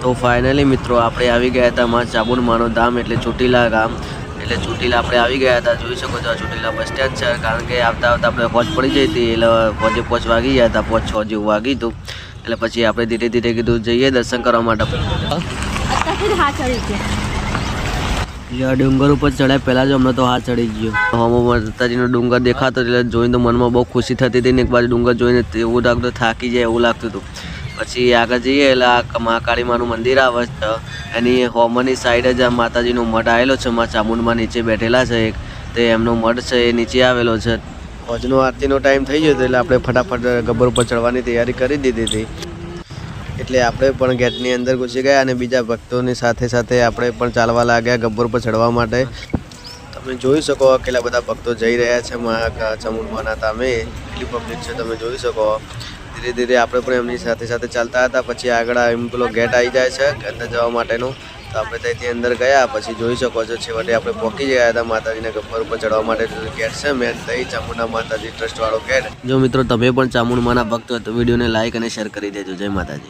તો ફાઇનલી મિત્રો આપણે આવી ગયા હતા માં ચામુંડમાનું ધામ એટલે ચોટીલા ગામ. એટલે ચોટીલા આપણે આવી ગયા હતા. જોઈ શકો છો ચોટીલા બસ સ્ટેન્ડ છે. કારણ કે આવતા આવતા આપણે હોજ પડી જઈ હતી એટલે હોજે 5 વાગી ગયા હતા. 5-6 જેવું વાગી હતું. એટલે પછી આપણે ધીરે ધીરે કીધું જઈએ દર્શન કરવા માટે. ડુંગર ઉપર ચડ્યા પહેલાં જ અમને તો હાથ ચડી ગયો. હમો માતાજીનો ડુંગર દેખાતો એટલે જોઈને તો મનમાં બહુ ખુશી થતી હતી ને એક બાજુ ડુંગર જોઈને એવું લાગતું થાકી જાય એવું લાગતું હતું. પછી આગળ જઈએ એટલે આ મહાકાળી માનું મંદિર આવે છે. એની હોમની સાઈડ જ આ માતાજીનો મઠ આવેલો છે. માં ચામુંડમાં નીચે બેઠેલા છે એક તે એમનો મઠ છે એ નીચે આવેલો છે. હોજનો આરતીનો ટાઈમ થઈ ગયો હતો એટલે આપણે ફટાફટ ગબ્બર ઉપર ચડવાની તૈયારી કરી દીધી હતી. એટલે આપણે પણ ગેટની અંદર ઘૂસી ગયા અને બીજા ભક્તોની સાથે સાથે આપણે પણ ચાલવા લાગ્યા ગબ્બર પર ચડવા માટે. તમે જોઈ શકો કેટલા બધા ભક્તો જઈ રહ્યા છે ચામુંડમાના ધામે. કેટલી પબ્લિક છે તમે જોઈ શકો. ધીરે ધીરે આપણે પણ એમની સાથે સાથે ચાલતા હતા. પછી આગળ એમ પેલો ગેટ આવી જાય છે અંદર જવા માટેનો. તો આપણે ત્યાંથી અંદર ગયા. પછી જોઈ શકો છો છેવટે આપણે પહોંચી ગયા હતા માતાજીના ગબ્બર ઉપર ચડવા માટે. ગેટ છે મેન દહીં ચામુંડા માતાજી ટ્રસ્ટવાળો ગેટ. જો મિત્રો તમે પણ ચામુંડમાના ભક્ત હોય તો વિડીયોને લાઇક અને શેર કરી દેજો. જય માતાજી.